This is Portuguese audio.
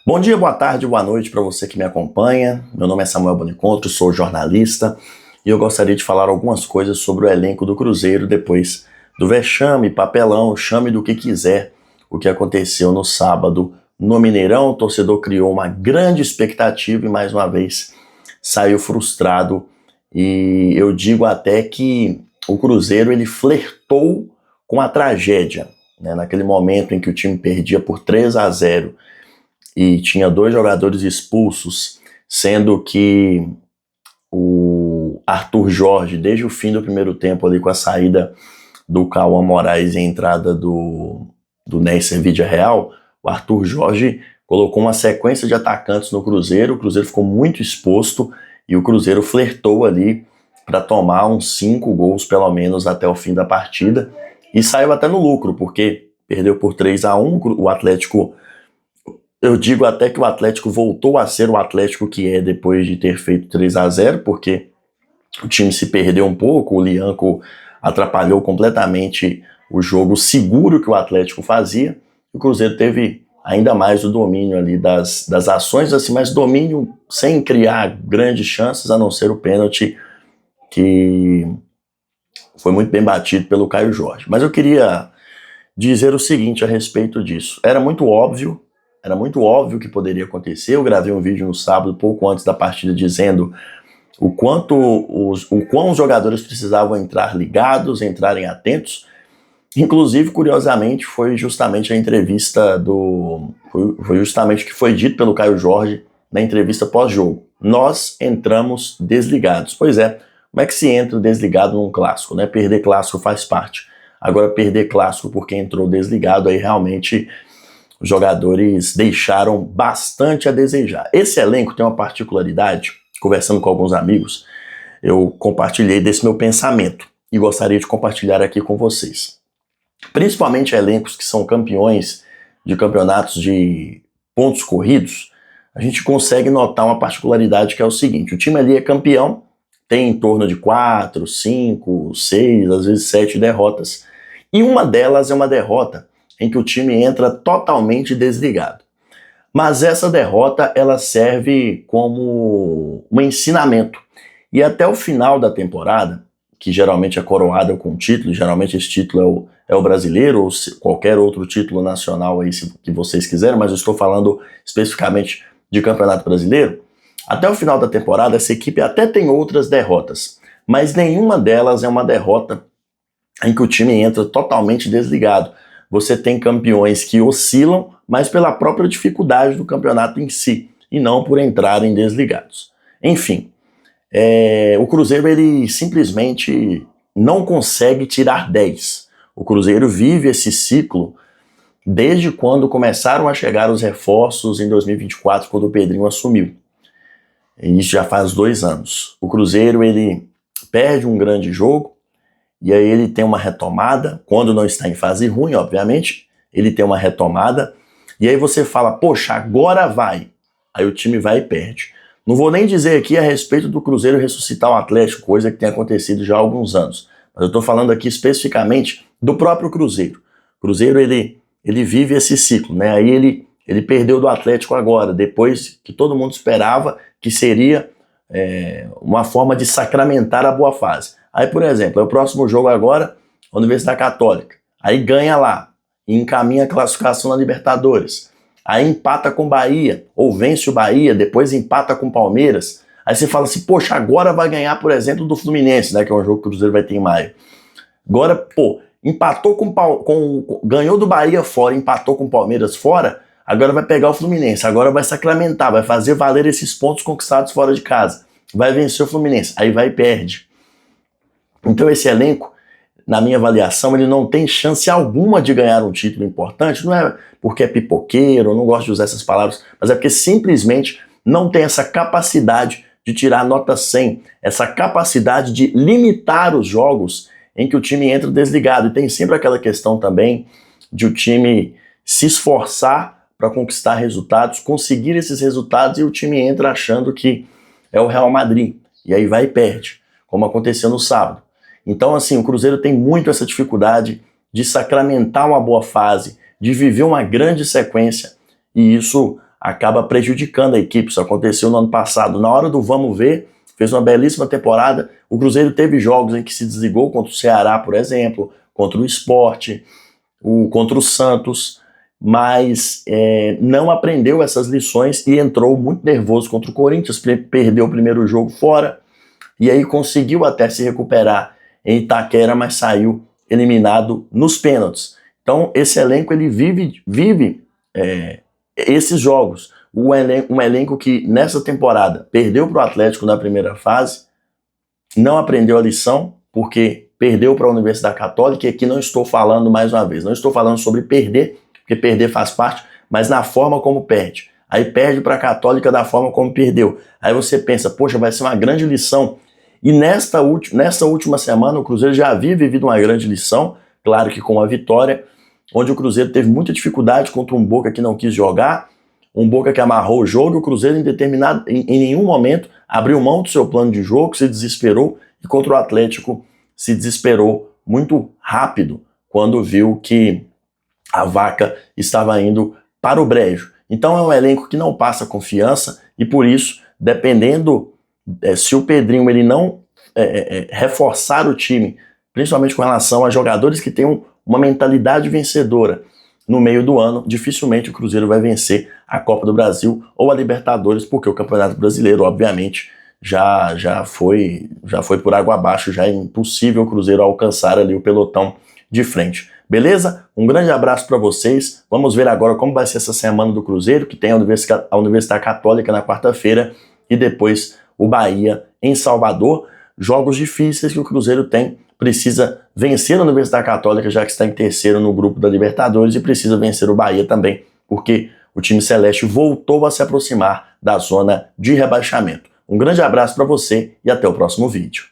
Bom dia, boa tarde, boa noite para você que me acompanha. Meu nome é Samuel Bonicontro, sou jornalista e eu gostaria de falar algumas coisas sobre o elenco do Cruzeiro depois do vexame, papelão, chame do que quiser, o que aconteceu no sábado no Mineirão. O torcedor criou uma grande expectativa e mais uma vez saiu frustrado, e eu digo até que o Cruzeiro ele flertou com a tragédia, né? Naquele momento em que o time perdia por 3-0 e tinha 2 jogadores expulsos, sendo que o Arthur Jorge, desde o fim do primeiro tempo ali com a saída do Cauã Moraes e a entrada do Neisser Vidiarreal, o Arthur Jorge colocou uma sequência de atacantes no Cruzeiro. O Cruzeiro ficou muito exposto e o Cruzeiro flertou ali para tomar uns 5 gols pelo menos até o fim da partida e saiu até no lucro, porque perdeu por 3-1, o Atlético... Eu digo até que o Atlético voltou a ser o Atlético que é depois de ter feito 3-0, porque o time se perdeu um pouco, o Lianco atrapalhou completamente o jogo seguro que o Atlético fazia, e o Cruzeiro teve ainda mais o domínio ali das ações, assim, mas domínio sem criar grandes chances, a não ser o pênalti que foi muito bem batido pelo Caio Jorge. Mas eu queria dizer o seguinte a respeito disso. Era muito óbvio que poderia acontecer. Eu gravei um vídeo no sábado, pouco antes da partida, dizendo o quão os jogadores precisavam entrar ligados, entrarem atentos. Inclusive, curiosamente, foi justamente a entrevista foi justamente o que foi dito pelo Caio Jorge na entrevista pós-jogo. Nós entramos desligados. Pois é, como é que se entra desligado num clássico, né? Perder clássico faz parte. Agora, perder clássico porque entrou desligado, aí realmente os jogadores deixaram bastante a desejar. Esse elenco tem uma particularidade. Conversando com alguns amigos, eu compartilhei desse meu pensamento e gostaria de compartilhar aqui com vocês. Principalmente elencos que são campeões de campeonatos de pontos corridos, a gente consegue notar uma particularidade que é o seguinte: o time ali é campeão, tem em torno de 4, 5, 6, às vezes 7 derrotas, e uma delas é uma derrota em que o time entra totalmente desligado. Mas essa derrota, ela serve como um ensinamento. E até o final da temporada, que geralmente é coroada com um título, geralmente esse título é o brasileiro, ou qualquer outro título nacional aí, que vocês quiserem, mas eu estou falando especificamente de Campeonato Brasileiro. Até o final da temporada, essa equipe até tem outras derrotas, mas nenhuma delas é uma derrota em que o time entra totalmente desligado. Você tem campeões que oscilam, mas pela própria dificuldade do campeonato em si, e não por entrarem desligados. Enfim, o Cruzeiro ele simplesmente não consegue tirar 10. O Cruzeiro vive esse ciclo desde quando começaram a chegar os reforços em 2024, quando o Pedrinho assumiu. E isso já faz 2 anos. O Cruzeiro ele perde um grande jogo, e aí ele tem uma retomada, quando não está em fase ruim, obviamente, ele tem uma retomada, e aí você fala, poxa, agora vai. Aí o time vai e perde. Não vou nem dizer aqui a respeito do Cruzeiro ressuscitar o Atlético, coisa que tem acontecido já há alguns anos, mas eu estou falando aqui especificamente do próprio Cruzeiro. O Cruzeiro, ele vive esse ciclo, né? Aí ele perdeu do Atlético agora, depois que todo mundo esperava que seria uma forma de sacramentar a boa fase. Aí, por exemplo, o próximo jogo agora, a Universidade Católica. Aí ganha lá, e encaminha a classificação na Libertadores. Aí empata com o Bahia, ou vence o Bahia, depois empata com o Palmeiras. Aí você fala assim, poxa, agora vai ganhar, por exemplo, do Fluminense, né, que é um jogo que o Cruzeiro vai ter em maio. Agora, pô, empatou ganhou do Bahia fora, empatou com o Palmeiras fora, agora vai pegar o Fluminense, agora vai sacramentar, vai fazer valer esses pontos conquistados fora de casa. Vai vencer o Fluminense, aí vai e perde. Então esse elenco, na minha avaliação, ele não tem chance alguma de ganhar um título importante. Não é porque é pipoqueiro, eu não gosto de usar essas palavras, mas é porque simplesmente não tem essa capacidade de tirar nota 100, essa capacidade de limitar os jogos em que o time entra desligado. E tem sempre aquela questão também de o time se esforçar para conquistar resultados, conseguir esses resultados, e o time entra achando que é o Real Madrid, e aí vai e perde, como aconteceu no sábado. Então, assim, o Cruzeiro tem muito essa dificuldade de sacramentar uma boa fase, de viver uma grande sequência, e isso acaba prejudicando a equipe. Isso aconteceu no ano passado. Na hora do vamos ver, fez uma belíssima temporada. O Cruzeiro teve jogos em que se desligou contra o Ceará, por exemplo, contra o Sport, contra o Santos, mas não aprendeu essas lições e entrou muito nervoso contra o Corinthians, perdeu o primeiro jogo fora, e aí conseguiu até se recuperar em Itaquera, mas saiu eliminado nos pênaltis. Então esse elenco ele vive esses jogos. Um elenco que nessa temporada perdeu para o Atlético na primeira fase, não aprendeu a lição, porque perdeu para a Universidade Católica, e aqui não estou falando mais uma vez, não estou falando sobre perder, porque perder faz parte, mas na forma como perde. Aí perde para a Católica da forma como perdeu. Aí você pensa, poxa, vai ser uma grande lição. E nessa última semana o Cruzeiro já havia vivido uma grande lição, claro que com a vitória, onde o Cruzeiro teve muita dificuldade contra um Boca que não quis jogar, um Boca que amarrou o jogo, e o Cruzeiro em nenhum momento abriu mão do seu plano de jogo, se desesperou, e contra o Atlético se desesperou muito rápido quando viu que a vaca estava indo para o brejo. Então é um elenco que não passa confiança, e por isso, dependendo se o Pedrinho ele não reforçar o time, principalmente com relação a jogadores que tenham uma mentalidade vencedora no meio do ano, dificilmente o Cruzeiro vai vencer a Copa do Brasil ou a Libertadores, porque o Campeonato Brasileiro, obviamente, já foi por água abaixo, já é impossível o Cruzeiro alcançar ali o pelotão de frente. Beleza? Um grande abraço para vocês. Vamos ver agora como vai ser essa semana do Cruzeiro, que tem a Universidade Católica na quarta-feira e depois o Bahia em Salvador. Jogos difíceis que o Cruzeiro precisa vencer a Universidade Católica, já que está em terceiro no grupo da Libertadores, e precisa vencer o Bahia também, porque o time celeste voltou a se aproximar da zona de rebaixamento. Um grande abraço para você e até o próximo vídeo.